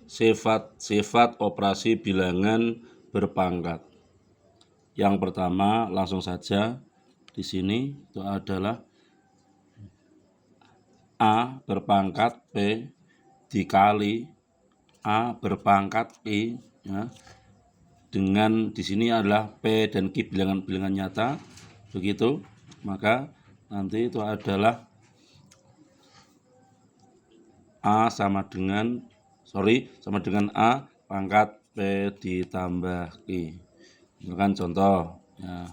sifat-sifat operasi bilangan berpangkat. Yang pertama langsung saja di sini itu adalah A berpangkat P dikali A berpangkat I, ya. Dengan di sini adalah P dan Q bilangan-bilangan nyata, begitu. Maka nanti itu adalah A sama dengan A pangkat P ditambah Q. Misalkan contoh, ya.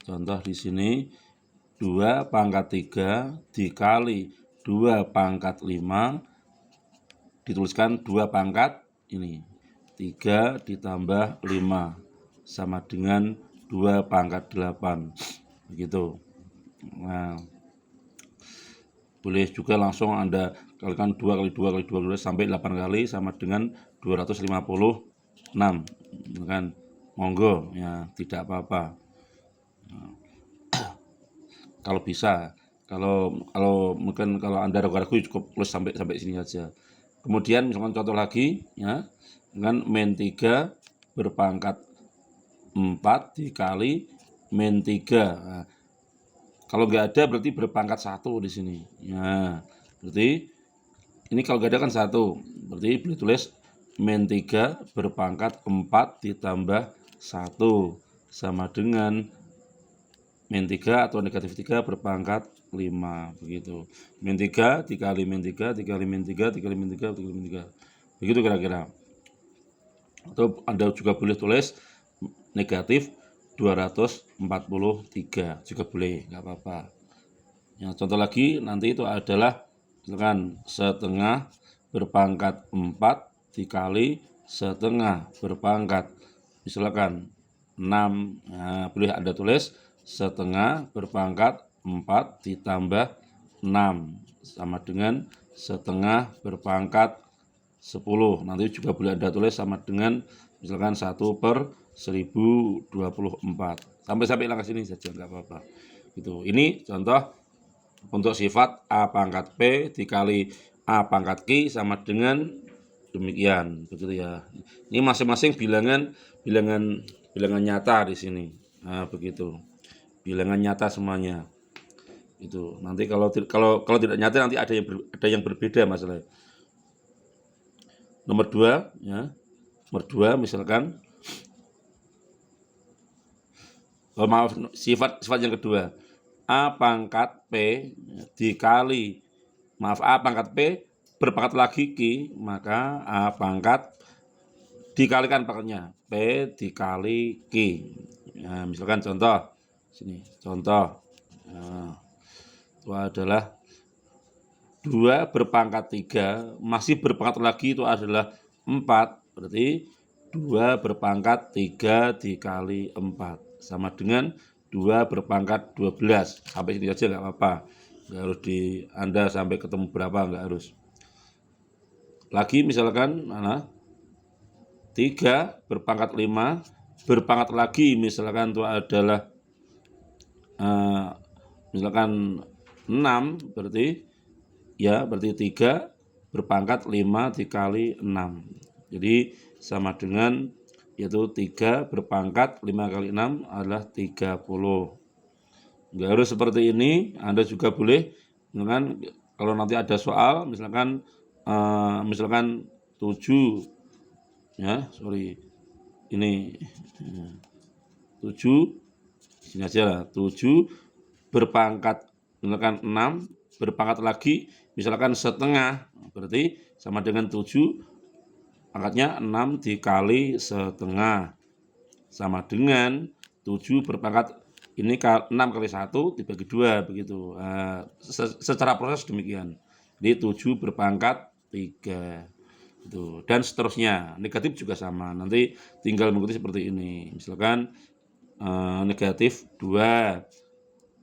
Contoh di sini 2 pangkat 3 dikali 2 pangkat 5 dituliskan 2 pangkat ini 3 ditambah 5 sama dengan 2 pangkat 8, begitu. Nah, boleh juga langsung Anda kalikan 2 kali 2 kali 2 kali sampai 8 kali sama dengan 256, kan? Monggo, ya, tidak apa-apa. Nah, kalau bisa, kalau mungkin kalau Anda ragu-ragu cukup plus sampai sini saja. Kemudian misalkan contoh lagi, ya, dengan min 3 berpangkat 4 dikali min 3. Nah, kalau nggak ada berarti berpangkat 1 di sini. Ya, berarti ini kalau nggak ada kan 1. Berarti boleh tulis min 3 berpangkat 4 ditambah 1 sama dengan min 3 atau negatif 3 berpangkat 5, begitu. Min 3 dikali min 3 dikali min 3 dikali min 3 dikali min 3. Begitu kira-kira. Atau Anda juga boleh tulis negatif 243 juga boleh, nggak apa-apa. Ya, contoh lagi nanti itu adalah misalkan setengah berpangkat 4 dikali setengah berpangkat misalkan 6. Nah, boleh Anda tulis setengah berpangkat 4 ditambah 6 sama dengan setengah berpangkat 10. Nanti juga boleh Anda tulis sama dengan misalkan 1/1024. Sampai hilang ke sini saja, nggak apa-apa. Gitu. Ini contoh untuk sifat A pangkat P dikali A pangkat Q sama dengan demikian, begitu ya. Ini masing-masing bilangan nyata di sini. Nah, begitu. Bilangan nyata semuanya. Itu. Nanti kalau tidak nyata nanti ada yang berbeda masalahnya. Nomor 2, ya. Nomor 2 misalkan sifat yang kedua. A pangkat P dikali A pangkat P berpangkat lagi Q, maka A pangkat dikalikan pangkatnya P dikali Q. Ya, misalkan contoh sini, contoh. Nah, itu adalah 2 berpangkat 3 masih berpangkat lagi itu adalah 4, berarti 2 berpangkat 3 dikali 4 sama dengan 2 berpangkat 12. Sampai sini aja nggak apa-apa, nggak harus Anda sampai ketemu berapa, nggak harus. Lagi misalkan 3 berpangkat 5 berpangkat lagi misalkan itu adalah misalkan 6, berarti 3 berpangkat 5 dikali 6. Jadi sama dengan yaitu 3 berpangkat 5 kali 6 adalah 30. Nggak harus seperti ini, Anda juga boleh misalkan kalau nanti ada soal misalkan 7, ya, ini 7 sini aja lah, 7 berpangkat misalkan 6 berpangkat lagi misalkan setengah, berarti sama dengan 7 pangkatnya 6 dikali setengah sama dengan 7 berpangkat ini 6 kali 1 dibagi 2, begitu. Secara proses demikian. Jadi 7 berpangkat 3 itu, dan seterusnya. Negatif juga sama, nanti tinggal mengikuti seperti ini. Misalkan negatif 2,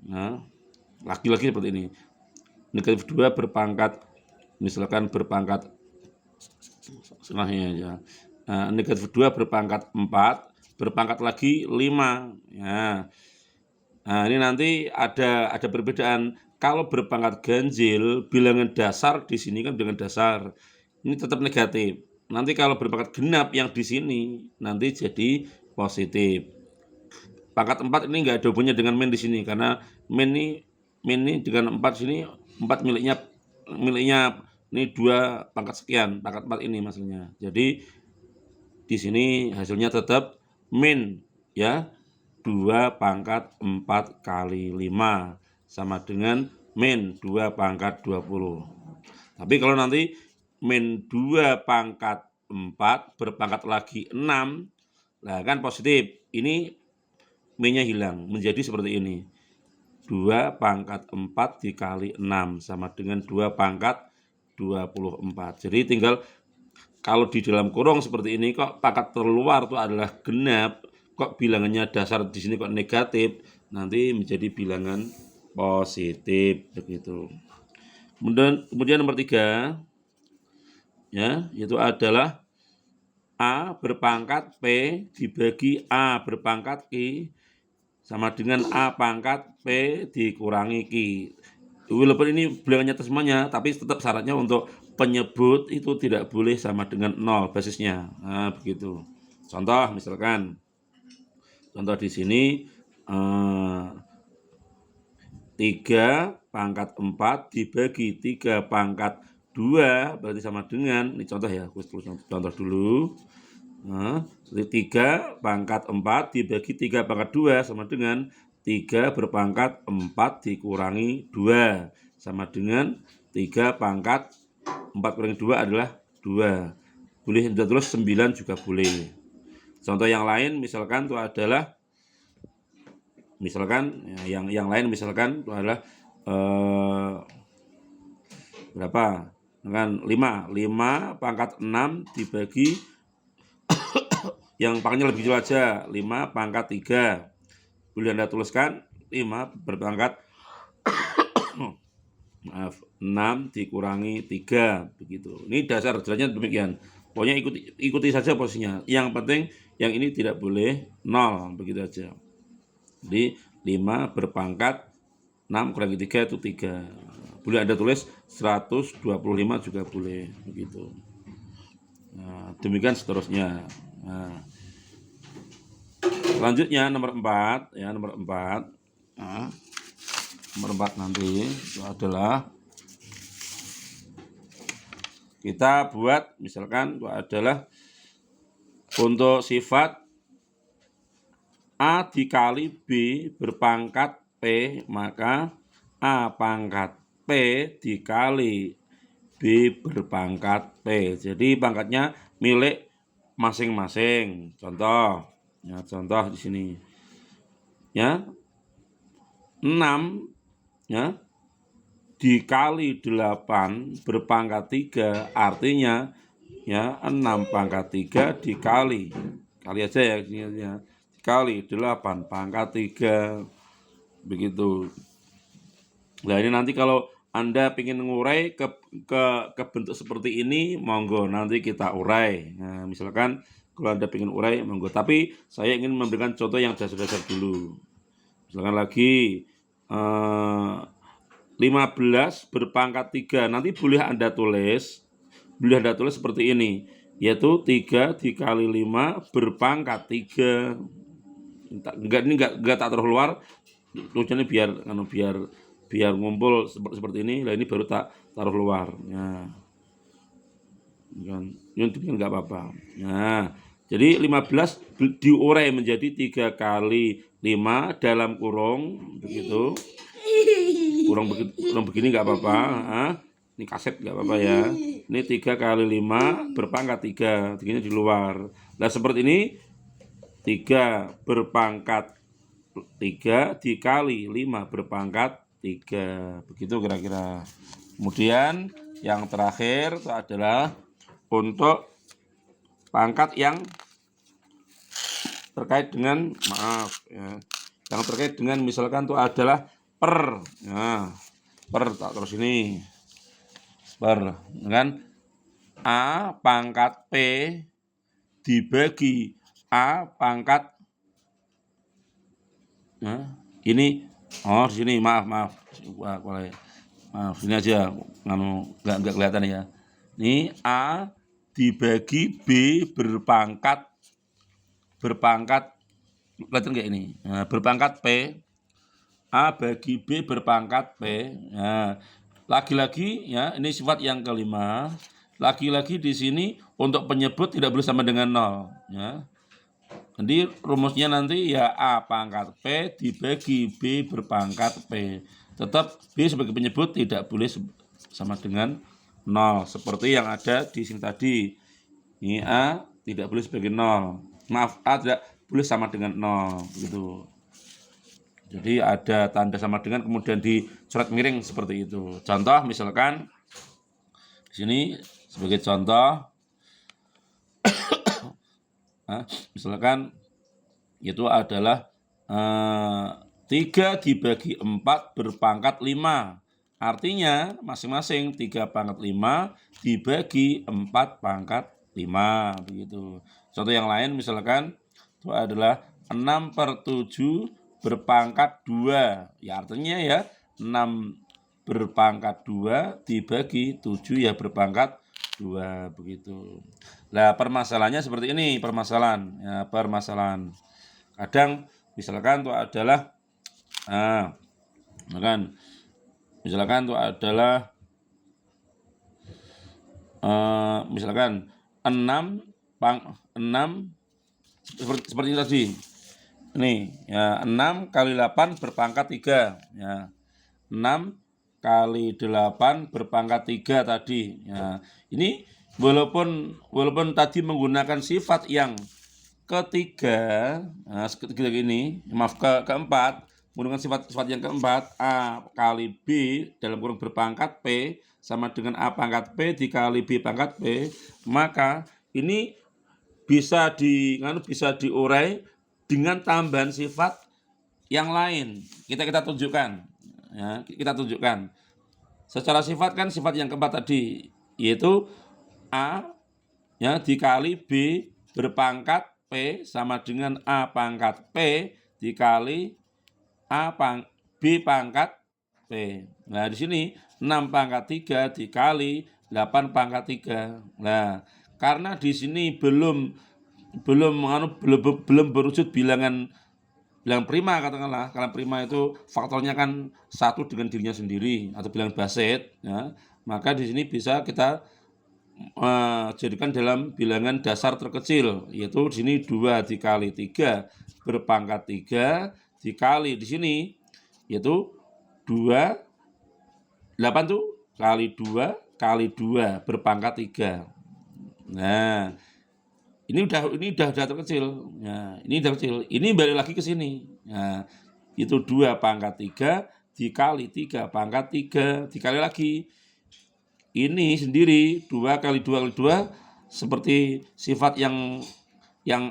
nah, lagi-lagi seperti ini. Negatif 2 berpangkat misalkan berpangkat setengahnya ya. Negatif 2 berpangkat 4 berpangkat lagi 5, ya. Nah, ini nanti ada perbedaan. Kalau berpangkat ganjil, bilangan dasar di sini kan bilangan dasar. ini tetap negatif. Nanti kalau berpangkat genap yang di sini nanti jadi positif. Pangkat 4 ini nggak ada hubungannya dengan min di sini karena min ini dengan 4 sini 4 miliknya ini 2 pangkat sekian, pangkat 4 ini maksudnya. Jadi di sini hasilnya tetap min ya 2 pangkat 4 kali 5 sama dengan min 2 pangkat 20. Tapi kalau nanti min 2 pangkat 4 berpangkat lagi 6, nah kan positif. Ini minnya hilang, menjadi seperti ini. 2 pangkat 4 dikali 6 sama dengan 2 pangkat 24. Jadi tinggal kalau di dalam kurung seperti ini kok pangkat terluar itu adalah genap, kok bilangannya dasar di sini kok negatif, nanti menjadi bilangan positif begitu. Kemudian nomor 3 ya, yaitu adalah A berpangkat P dibagi A berpangkat Q sama dengan A pangkat P dikurangi Q. Walaupun ini bilangannya semuanya, tapi tetap syaratnya untuk penyebut itu tidak boleh sama dengan 0 basisnya. Nah, begitu. Contoh misalkan, contoh di sini 3 pangkat 4 dibagi 3 pangkat 2 berarti sama dengan, ini contoh ya, contoh dulu. Nah, jadi 3 pangkat 4 dibagi 3 pangkat 2 sama dengan 3 berpangkat 4 dikurangi 2 sama dengan 3 pangkat 4 kurangi 2 adalah 2. Boleh terus 9 juga boleh. Contoh yang lain misalkan itu adalah yang lain misalkan itu adalah berapa? Dengan 5 pangkat 6 dibagi yang pangkatnya lebih kecil aja, 5 pangkat 3. Boleh Anda tuliskan 5 berpangkat 6 dikurangi 3 begitu. Ini dasar jelasnya demikian. Pokoknya ikuti saja posisinya. Yang penting yang ini tidak boleh 0 begitu aja. Jadi 5 berpangkat 6 kurangi 3 itu 3. Boleh Anda tulis 125 juga boleh begitu. Nah, demikian seterusnya. Nah, selanjutnya nomor 4 ya, nomor 4. Nah, nomor 4 nanti itu adalah kita buat misalkan itu adalah untuk sifat A dikali B berpangkat P, maka A pangkat P dikali B berpangkat P. Jadi pangkatnya milik masing-masing. Contoh, ya contoh di sini. Ya. 6 ya dikali 8 berpangkat 3 artinya ya 6 pangkat 3 dikali aja ya dikali 8 pangkat 3 begitu. Nah ini nanti kalau Anda ingin mengurai ke bentuk seperti ini, monggo nanti kita urai. Nah, misalkan kalau Anda ingin urai, monggo. Tapi saya ingin memberikan contoh yang dasar-dasar dulu. Misalkan lagi 15 berpangkat 3. Nanti boleh Anda tulis seperti ini, yaitu 3 dikali 5 berpangkat 3. Ini enggak tak taruh luar. Tujuannya biar ngumpul seperti ini. Lah ini baru tak taruh luar. Ya. Ini enggak apa-apa. Nah, jadi 15 diurai menjadi 3 kali 5 dalam kurung begitu. Kurang begini enggak apa-apa. Ini kaset enggak apa-apa ya. Ini 3 kali 5 berpangkat 3. 3-nya di luar. Nah, seperti ini 3 berpangkat 3 dikali 5 berpangkat 3. Begitu kira-kira. Kemudian yang terakhir itu adalah untuk pangkat yang terkait dengan yang terkait dengan misalkan itu adalah per. Ya, per tak terus ini. Per kan A pangkat P dibagi A pangkat ini di sini maaf ini aja enggak kelihatan ya. Ini A dibagi B berpangkat kelihatan kayak ini. Nah, berpangkat P. A bagi B berpangkat P. Nah, lagi-lagi ya, ini sifat yang kelima. Lagi-lagi di sini untuk penyebut tidak boleh sama dengan 0 ya. Jadi rumusnya nanti ya A pangkat P dibagi B berpangkat P. Tetap B sebagai penyebut tidak boleh sama dengan 0 seperti yang ada di sini tadi. Ini A tidak boleh sebagai 0. Maaf, A tidak boleh sama dengan 0 gitu. Jadi ada tanda sama dengan kemudian dicoret miring seperti itu. Contoh misalkan di sini sebagai contoh, misalkan itu adalah 3 dibagi 4 berpangkat 5. Artinya masing-masing 3 pangkat 5 dibagi 4 pangkat 5 begitu. Contoh yang lain misalkan itu adalah 6/7 berpangkat 2. Ya artinya ya 6 berpangkat 2 dibagi 7 ya berpangkat 2 begitu. Nah, permasalahannya seperti ini, permasalahan. Kadang misalkan itu adalah misalkan 6 seperti ini tadi. Ini ya 6 kali 8 berpangkat 3 ya. 6 kali 8 berpangkat 3 tadi ya. Ini walaupun tadi menggunakan sifat yang ketiga, keempat, menggunakan sifat yang keempat, A kali B dalam kurung berpangkat P sama dengan A pangkat P dikali B pangkat P, maka ini bisa diurai dengan tambahan sifat yang lain. Kita tunjukkan ya, secara sifat kan sifat yang keempat tadi yaitu A ya dikali B berpangkat P sama dengan A pangkat P dikali B pangkat P. Nah, di sini 6 pangkat 3 dikali 8 pangkat 3. Nah, karena di sini belum berwujud bilangan prima katakanlah. Kalau prima itu faktornya kan 1 dengan dirinya sendiri atau bilangan basit ya. Maka di sini bisa kita jadikan dalam bilangan dasar terkecil, yaitu di sini 2 dikali 3 berpangkat 3 dikali di sini yaitu 8 tuh kali 2 berpangkat 3. Nah, ini udah terkecil. Nah, ini udah kecil. Ini balik lagi ke sini. Nah, itu 2 pangkat 3 dikali 3 pangkat 3 dikali lagi. Ini sendiri 2 kali 2 kali 2 seperti sifat yang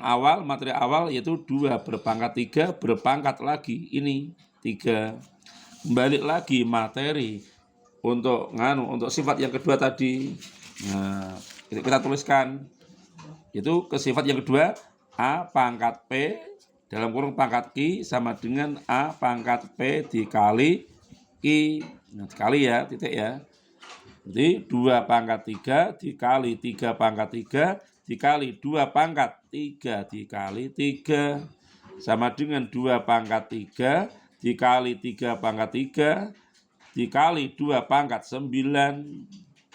awal, materi awal yaitu 2 berpangkat 3 berpangkat lagi ini 3. Balik lagi materi untuk sifat yang kedua tadi. Nah, kita tuliskan itu ke sifat yang kedua A pangkat P dalam kurung pangkat Q sama dengan A pangkat P dikali Q. Nah, dikali ya, titik ya. Jadi 2 pangkat 3 dikali 3 pangkat 3 dikali 2 pangkat 3 dikali 3 sama dengan 2 pangkat 3 dikali 3 pangkat 3 dikali 2 pangkat 9.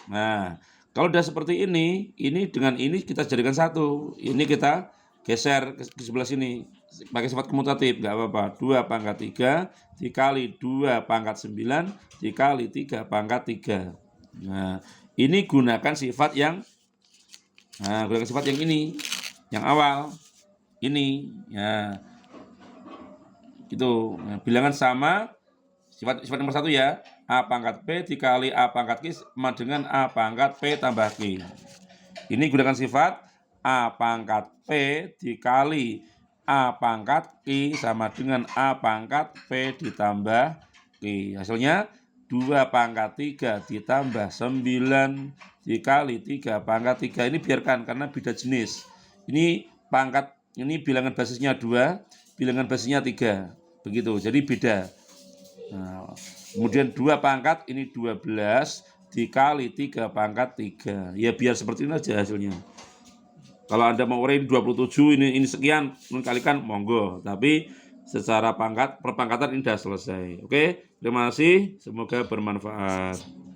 Nah, kalau udah seperti ini dengan ini kita jadikan satu. Ini kita geser ke sebelah sini. Pakai sifat komutatif, nggak apa-apa. 2 pangkat 3 dikali 2 pangkat 9 dikali 3 pangkat 3. Nah, ini gunakan sifat yang ini. Yang awal. Ini. Ya. Gitu. Nah, bilangan sama. Sifat nomor 1 ya. A pangkat P dikali A pangkat Q sama dengan A pangkat P tambah Q. Ini gunakan sifat A pangkat P dikali A pangkat Q sama dengan A pangkat P ditambah Q. Hasilnya 2 pangkat 3 ditambah 9 dikali 3 pangkat 3. Ini biarkan karena beda jenis. Ini bilangan basisnya 2, bilangan basisnya 3. Begitu, jadi beda. Nah, kemudian 2 pangkat ini 12 dikali 3 pangkat 3. Ya biar seperti ini aja hasilnya. Kalau Anda mau uraiin 27 ini sekian mengkalikan monggo, tapi secara perpangkatan ini sudah selesai. Oke, terima kasih, semoga bermanfaat.